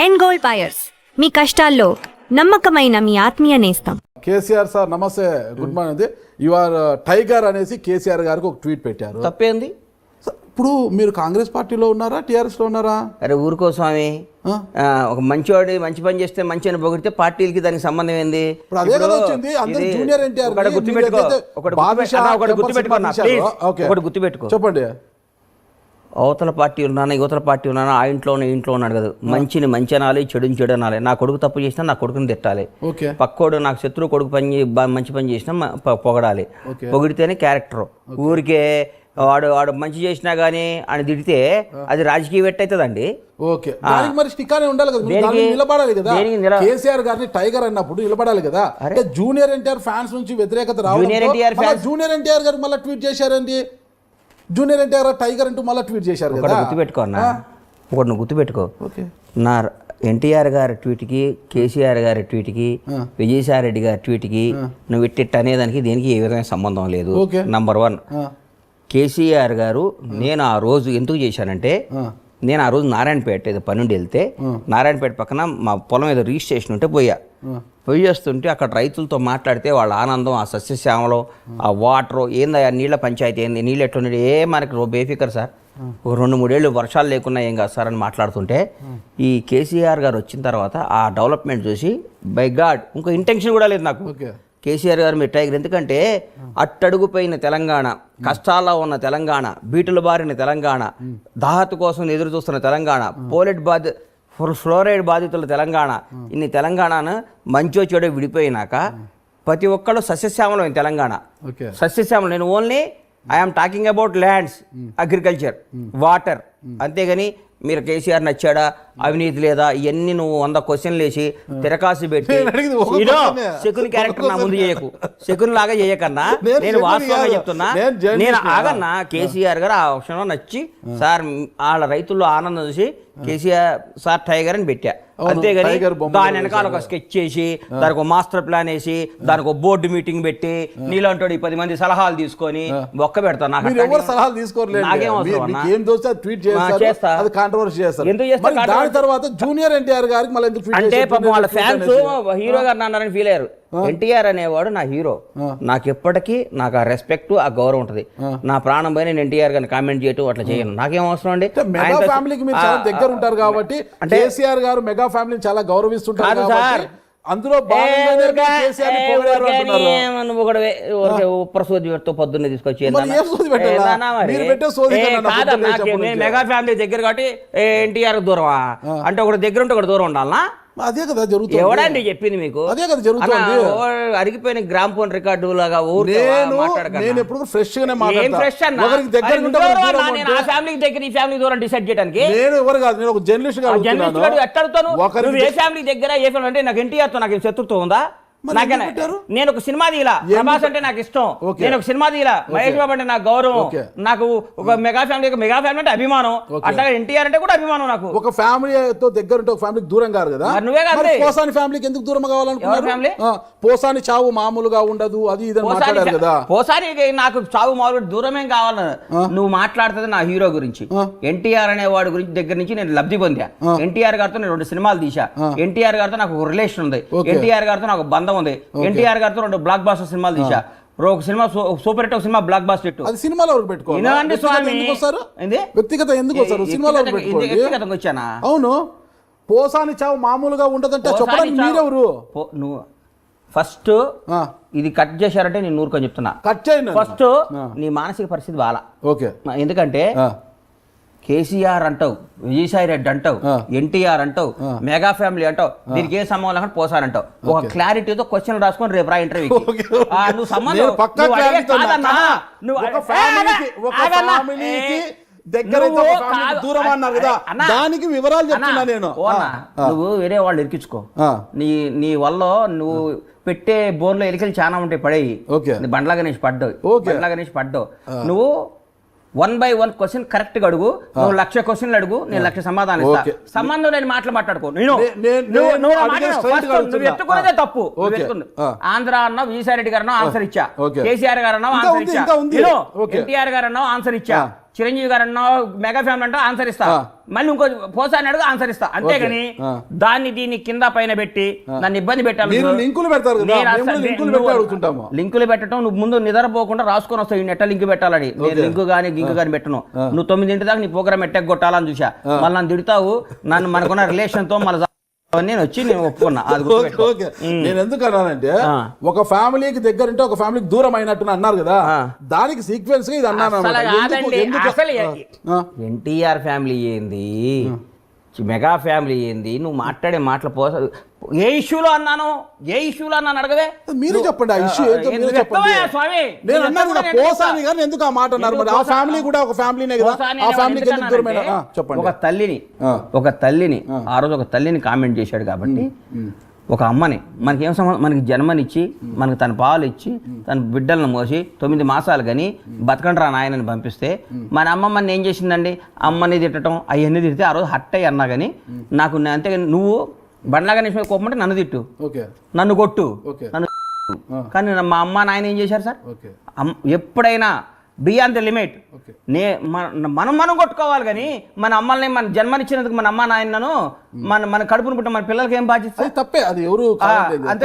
End gold buyers, మీ కష్టాల్లో నమ్మకమైన మీ ఆత్మీయ నేస్తం. కేసీఆర్ సార్ నమస్తే, good morning. You are tiger అనేసి కేసీఆర్ గారికి ఒక ట్వీట్ పెట్టారు. తప్పేంది? ఇప్పుడు మీరు కాంగ్రెస్ పార్టీలో ఉన్నారా, టీఆర్ఎస్ లో ఉన్నారా? అరే ఊరుకో స్వామి, ఒక మంచివాడు మంచి పని చేస్తే మంచి అని పొగిడితే పార్టీలకి దానికి సంబంధం ఏంది? ఇప్పుడు అదే కదా వచ్చింది. అందరూ జూనియర్ ఎన్టీఆర్ గుర్తుపెట్టుకో. చెప్పండి. అవతల పార్టీ ఉన్నాను, యువతల పార్టీ ఉన్నాను, ఆ ఇంట్లోనే ఇంట్లో ఉన్నాడు కదా. మంచిని మంచి అనాలి, చెడుని చెడు అనాలి. నా కొడుకు తప్పు చేసినా నా కొడుకుని తిట్టాలి. పక్కోడు నాకు శత్రువు కొడుకు మంచి పని చేసినా పొగడాలి. పొగిడితేనే క్యారెక్టర్. ఊరికే వాడు మంచి చేసినా గానీ అని తిడితే అది రాజకీయ వెట్ అవుతుందండి. ఓకే, మరి స్టిక్కానే ఉండాలి కదా, నిలబడాలి కదా. కేసీఆర్ గారిని టైగర్ అన్నప్పుడు నిలబడాలి కదా. జూనియర్ ఎన్టీఆర్ ఫ్యాన్స్ నుంచి వ్యతిరేకత రావాలి. జూనియర్ ఎన్టీఆర్ గారు మళ్ళీ ట్వీట్ చేశారండి. జూనియర్ ఎన్టీఆర్ టైగర్ అంటూ మళ్ళీ ట్వీట్ చేశారు కదా. గుర్తుపెట్టుకో అన్న, ఒకటి నువ్వు గుర్తుపెట్టుకో. నా ఎన్టీఆర్ గారి ట్వీట్కి, కేసీఆర్ గారి ట్వీట్కి, విజయసాయి రెడ్డి గారి ట్వీట్కి నువ్వు ఇట్టిట్ అనేదానికి దేనికి ఏ విధమైన సంబంధం లేదు. నంబర్ 1, కేసీఆర్ గారు నేను ఆ రోజు ఎందుకు చేశానంటే, నేను ఆ రోజు నారాయణపేట ఏదో పనుండి వెళ్తే నారాయణపేట పక్కన మా పొలం ఏదో రిజిస్ట్రేషన్ ఉంటే పోయి చేస్తుంటే అక్కడ రైతులతో మాట్లాడితే వాళ్ళ ఆనందం, ఆ సస్యశ్యామలో, ఆ వాటరు ఏందా, నీళ్ళ పంచాయతీ ఏంది, నీళ్ళు ఎట్లున్నాడు, మనకి బేఫికర్ సార్, ఒక 2-3 ఏళ్ళు వర్షాలు లేకున్నా ఏం కాదు సార్ అని మాట్లాడుతుంటే, ఈ కేసీఆర్ గారు వచ్చిన తర్వాత ఆ డెవలప్మెంట్ చూసి బై గాడ్ ఇంకో ఇంటెన్షన్ కూడా లేదు నాకు. కేసీఆర్ గారు మీరు టైగర్, ఎందుకంటే అట్టడుగుపోయిన తెలంగాణ, కష్టాల్లో ఉన్న తెలంగాణ, బీటులు బారిన తెలంగాణ, దాహతు కోసం ఎదురు చూస్తున్న తెలంగాణ, ఫ్లోరైడ్ బాధితుల తెలంగాణ, ఇన్ని తెలంగాణను మంచో చెడో విడిపోయినాక ప్రతి ఒక్కళ్ళు సస్యశ్యామలం తెలంగాణ. సస్యశ్యామలం. నేను only I'm talking about lands, agriculture, water. అంతేగాని మీరు కేసీఆర్ నచ్చాడా, అవినీతి లేదా, ఇవన్నీ నువ్వు 100 క్వశ్చన్లు వేసి తిరకాసు పెట్టి శకుని క్యారెక్టర్ నా ముందు చేయకు. శకుని లాగా చేయకన్నా నేను వాస్తవంగా చెప్తున్నా. నేను ఆగన్నా. కేసీఆర్ గారు ఆ క్షణం నచ్చి సార్ వాళ్ళ రైతుల్లో ఆనందం చూసి కేసీఆర్ సార్ టైగర్ అని పెట్టా. అంతేగాని దాని వెనకాల ఒక స్కెచ్ చేసి, దానికి ఒక మాస్టర్ ప్లాన్ వేసి, దానికి ఒక బోర్డు మీటింగ్ పెట్టి నీలాంటి 10 మంది సలహాలు తీసుకొని ఒక్క పెడతా. నాకేం తర్వాత జూనియర్ ఎన్టీఆర్ గారికి మళ్ళీ అంటే పాపం వాళ్ళ ఫ్యాన్స్ హీరో గారు అన్నారని ఫీల్ అయ్యారు. ఎన్టీఆర్ అనేవాడు నా హీరో. నాకు ఎప్పటికీ నాకు ఆ రెస్పెక్ట్, ఆ గౌరవం ఉంటుంది. నా ప్రాణం పైన నేను ఎన్టీఆర్ గారిని కామెంట్ చేయటం అట్లా చేయను. నాకేం అవసరం అండి. మెగా ఫ్యామిలీకి మీరు చాలా దగ్గర ఉంటారు కాబట్టి, కేసీఆర్ గారు మెగా ఫ్యామిలీని చాలా గౌరవిస్తుంటారు సార్. అందులో ప్రసూతితో పొద్దున్నే తీసుకొచ్చి మెగా ఫ్యామిలీ దగ్గర కాబట్టి ఎన్టీఆర్ దూరమా అంటే ఒకటి దగ్గర ఉంటే ఒకటి దూరం ఉండాలనా? అదే కదా జరుగుతుంది. ఎవడండి చెప్పింది మీకు? అదే కదా జరుగుతుంది. అరిగిపోయిన గ్రామ్ ఫోన్ రికార్డు లాగా నేను ఎప్పుడు ఫ్రెష్ గానే ఫ్యామిలీ దూరం డిసైడ్ చేయడానికి నేను ఎవరు కాదు, నేను ఒక జర్నలిస్ట్ గా ఎట్టాడుతాను. ఏ ఫ్యామిలీ దగ్గర ఏ ఫ్యామిలీ అంటే నాకు ఎన్టీఆర్ తో నాకు శత్రుత్వం ఉందా? నేను ఒక సినిమా తీలా, ప్రభాస్ అంటే నాకు ఇష్టం, నేను ఒక సినిమా తీలా, మహేష్ బాబు అంటే నాకు గౌరవం, నాకు ఒక మెగా ఫ్యామిలీ అంటే అభిమానం, అట్లాగే ఎన్టీఆర్ అంటే కూడా అభిమానం. నాకు ఒక ఫ్యామిలీతో దగ్గర ఉంటే ఒక ఫ్యామిలీకి దూరం కాదు కదా. నువ్వే కాదు, పోసాని ఫ్యామిలీకి ఎందుకు దూరం కావాలనుకున్నారు? పోసాని చావు మామూలుగా ఉండదు, అది ఇది మాట్లాడారు కదా. పోసాని నాకు చావు మామూలు దూరమేం కావాలని నువ్వు మాట్లాడుతుంది నా హీరో గురించి. ఎన్టీఆర్ అనే వాడి గురించి దగ్గర నుంచి నేను లబ్ధి పొందా. ఎన్టీఆర్ గారితో నేను 2 సినిమాలు తీసా. ఎన్టీఆర్ గారితో నాకు ఒక రిలేషన్ ఉంది. ఎన్టీఆర్ గారితో నాకు బంధం ఉంది. ఎన్టీఆర్ గారితో 2 బ్లాక్ బాస్టర్ సినిమాలు తీసా. ఒక సినిమా సూపర్ హిట్, ఒక సినిమా బ్లాక్ బాస్టర్ హిట్. అది సినిమాలో పెట్టుకోవాలి. స్వామి వ్యక్తిగత ఎందుకు వస్తారు సినిమాలో? వ్యక్తిగతంగా వచ్చానా? అవును. పోసాని చావు మామూలుగా ఉండదంటే చెప్పడానికి మీరెవరు? నువ్వు ఫస్ట్ ఇది కట్ చేశారంటే నేను నూరుకొని చెప్తున్నా. కట్ చేయండి. ఫస్ట్ నీ మానసిక పరిస్థితి బాలా. ఓకే. ఎందుకంటే కేసీఆర్ అంటావు, విజయసాయి రెడ్డి అంటావు, ఎన్టీఆర్ అంటావు, మెగా ఫ్యామిలీ అంటావు, దీనికి ఏ సంబంధం లేకుండా పోసారంటావు. ఒక క్లారిటీతో క్వశ్చన్ రాసుకొని రేపు రా ఇంటర్వ్యూ. నువ్వు సంబంధం దూరం అన్నారు కదా, దానికి వివరాలు చెప్తున్నా నేను. నువ్వు వేరే వాళ్ళు ఇరికించుకో. నీ వల్ల నువ్వు పెట్టే బోర్లో ఎలికలు చాలా ఉంటాయి, పడేయి. బండ్లా గణేష్ పడ్డావు. నువ్వు 1 by 1 క్వశ్చన్ కరెక్ట్ గా అడుగు. నువ్వు 1,00,000 క్వశ్చన్లు అడుగు, నేను 1,00,000 సమాధానం ఇస్తా. సంబంధం నేను మాట్లాడుకో. నువ్వు ఎత్తుకునేదే తప్పు. ఆంధ్ర అన్నావు, విజయసాయి రెడ్డి గారు ఆన్సర్ ఇచ్చా, కేసీఆర్ గారు అన్నావు ఆన్సర్ ఇచ్చా, ఎన్టీఆర్ గారు అన్నావు ఆన్సర్ ఇచ్చా, చిరంజీవి గారు అన్నావు మెగా ఫ్యామిలీ అంటే ఆన్సర్ ఇస్తా, మళ్ళీ ఇంకో పోసాని అడుగు ఆన్సర్ ఇస్తా, అంతేగాని దాన్ని దీన్ని కింద పైన పెట్టి నన్ను ఇబ్బంది పెట్టాలి. లింకులు పెట్టడం నువ్వు ముందు నిద్రపోకుండా రాసుకొని వస్తావు, ఈ నెట్ట లింక్ పెట్టాలని. నేను లింకు కానీ గింకు కానీ పెట్టను. నువ్వు 9 దాకా నీ ప్రోగ్రామ్ ఎట్టెక్ కొట్టాలని చూసా, మళ్ళీ నన్ను తిడతావు, నన్ను మనకున్న రిలేషన్ తో మళ్ళీ నేను వచ్చి నేను ఒప్పుకున్నా. నేను ఎందుకు అన్నానంటే ఒక ఫ్యామిలీకి దగ్గర ఉంటే ఒక ఫ్యామిలీకి దూరం అయినట్టు అన్నారు కదా, దానికి సీక్వెన్స్ గా ఇది అన్నాను. ఎన్టీఆర్ ఫ్యామిలీ ఏంది, మెగా ఫ్యామిలీ ఏంది, నువ్వు మాట్లాడే మాటలు ఏ ఇష్యూలో అన్నాను, ఏ ఇష్యూలో అన్నాను అడగవే. మీరు చెప్పండి ఆ ఇష్యూ స్వామి. నేను అన్నాను కదా పోసాని గాని ఎందుకు ఆ మాట అన్నారు, మరి ఆ ఫ్యామిలీ కూడా ఒక ఫ్యామిలీనే కదా, ఆ ఫ్యామిలీకి ఎందుకు దూరమైన చెప్పండి. ఒక తల్లిని ఆ రోజు ఒక తల్లిని కామెంట్ చేశాడు కాబట్టి, ఒక అమ్మని మనకేం మనకి జన్మనిచ్చి మనకి తన పాలు ఇచ్చి తన బిడ్డలను మోసి 9 మాసాలు కానీ బతకండ్రా నాయనని పంపిస్తే మన అమ్మమ్మని ఏం చేసిందండి, అమ్మని తిట్టడం అవన్నీ తిడితే ఆ రోజు హట్ అయ్యి అన్నా కానీ నాకు అంతేగాని నువ్వు బండ్లాగా నిమిషం కోపమంటే నన్ను తిట్టు, నన్ను కొట్టు, నన్ను కానీ మా అమ్మ నాయన ఏం చేశారు సార్, ఎప్పుడైనా బియాండ్ ద లిమిట్ మనం కొట్టుకోవాలి కానీ మన అమ్మల్ని మన జన్మనిచ్చినందుకు మన అమ్మ నాయనను మన కడుపును పుట్టిన మన పిల్లలకి ఏం బాధ్యత, తప్పే అది ఎవరు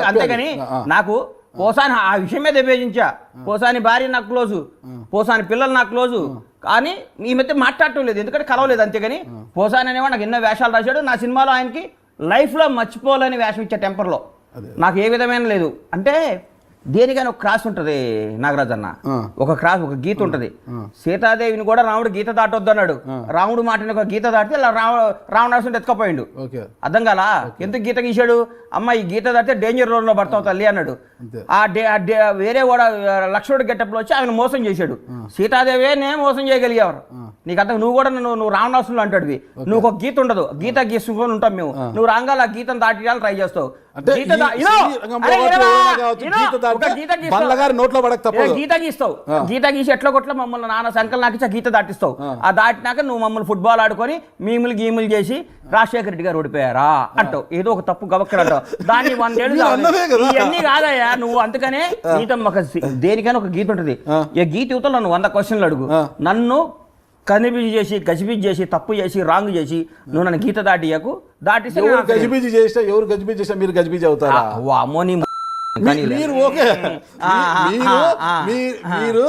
అంతేగాని నాకు పోసాని ఆ విషయం మీద విభేజించా, పోసాని భార్య నాకు క్లోజు, పోసాని పిల్లలు నాకు క్లోజు, కానీ ఈ మధ్య మాట్లాడటం లేదు ఎందుకంటే కలవలేదు, అంతేగాని పోసాని అనేవాడు నాకు ఎన్నో వేషాలు రాశాడు, నా సినిమాలో ఆయనకి లైఫ్లో మర్చిపోలేని వేషం ఇచ్చే టెంపర్లో నాకు ఏ విధమైన లేదు. అంటే దేనికైనా ఒక క్రాస్ ఉంటుంది నాగరాజ్ అన్న, ఒక క్రాస్ ఒక గీత ఉంటుంది. సీతాదేవిని కూడా రాముడు గీత దాటొద్దు అన్నాడు, రాముడు మాటని ఒక గీత దాటితే రావణాసుని ఎత్తుకపోయిండు. అర్థం కాలా ఎందుకు గీత గీశాడు, అమ్మ ఈ గీత దాటితే డేంజర్ రోడ్లో పడతావు తల్లి అన్నాడు. వేరే కూడా లక్ష్మణుడు గెటప్లో వచ్చి ఆయన మోసం చేశాడు, సీతాదేవే నేను మోసం చేయగలిగేవారు. నీకు అంత నువ్వు కూడా నువ్వు రావణాసులు అంటాడు, నువ్వు ఒక గీత ఉండదు, గీత గీసుకొని ఉంటాం మేము, నువ్వు రాగాలి ఆ గీతను దాటియాలని ట్రై చేస్తావు. గీత గీస్తావు, గీత గీసి ఎట్లా కొట్ల మమ్మల్ని నాన్న సంకల్ నాకు గీత దాటిస్తావు, ఆ దాటినాక నువ్వు మమ్మల్ని ఫుట్బాల్ ఆడుకొని మీములు గీములు చేసి రాజశేఖర రెడ్డి గారు ఓడిపోయారా అంటావు, ఏదో ఒక తప్పు గవక్కడు అంటావు. దాన్ని 100 ఏళ్ళు ఇవన్నీ కాదయ్యా నువ్వు. అందుకనే గీత దేనికైనా ఒక గీత ఉంటుంది. ఈ గీత యువతలో నన్ను 100 క్వశ్చన్లు అడుగు, నన్ను కనిపిజి చేసి గజిబిజి చేసి తప్పు చేసి రాంగ్ చేసి నువ్వు నన్ను గీత దాటియకు దాటిస్తే గజిబిజి చేసినా ఎవరు గజిబిజి చేసినా మీరు గజిబిజి అవుతారా? అమ్మోని మీరు ఓకే మీరు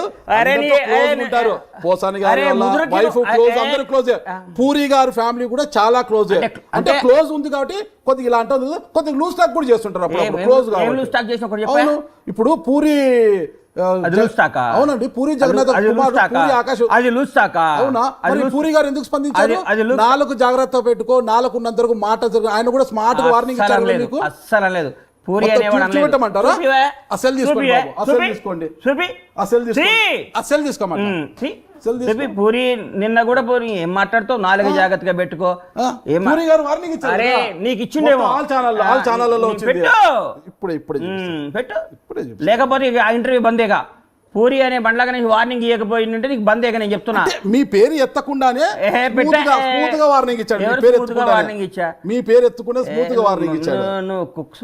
ఉంటారు, పోసాని గారి వైఫ్ క్లోజ్, అందరూ క్లోజ్. పూరి గారి ఫ్యామిలీ కూడా చాలా క్లోజ్, అంటే క్లోజ్ ఉంది కాబట్టి కొద్దిగా ఇలా అంటే కొద్దిగా లూజ్ టాక్ కూడా చేస్తుంటారు అప్పుడు క్లోజ్ గా. ఇప్పుడు పూరి అవునండి, పూరి జగన్నాథ్ కుమార్ పూరి ఆకాశ్ అవునా, మరి పూరి గారు ఎందుకు స్పందించారు? 4 జాగ్రత్త పెట్టుకో, 4 ఉన్నంత వరకు మాట ఆయన కూడా స్మార్ట్ గా వార్నింగ్ ఇచ్చారు మీకు. అస్సలు లేదు పూరి చూపెట్టమంటారా? అసలు తీసుకోండి, అసలు తీసుకోండి, అసలు తీసుకోమంటారు. పూరి నిన్న కూడా పూరి ఏం మాట్లాడుతావు, 4 జాగ్రత్తగా పెట్టుకో. అరే నీకు ఇచ్చిండేమో పెట్టు, లేకపోతే ఆ ఇంటర్వ్యూ బందేగా. పూరి అనే బండ్లాగా వార్నింగ్ ఇవ్వకపోయిందంటే నీకు బందేగా నేను చెప్తున్నా. మీ పేరు ఎత్తకుండానే స్మూత్ గా వార్నింగ్ ఇచ్చాడు, వార్నింగ్ ఇచ్చా, మీ పేరు ఎత్తకుండా స్మూత్ గా వార్నింగ్ ఇచ్చాడు. నువ్వు కుక్స్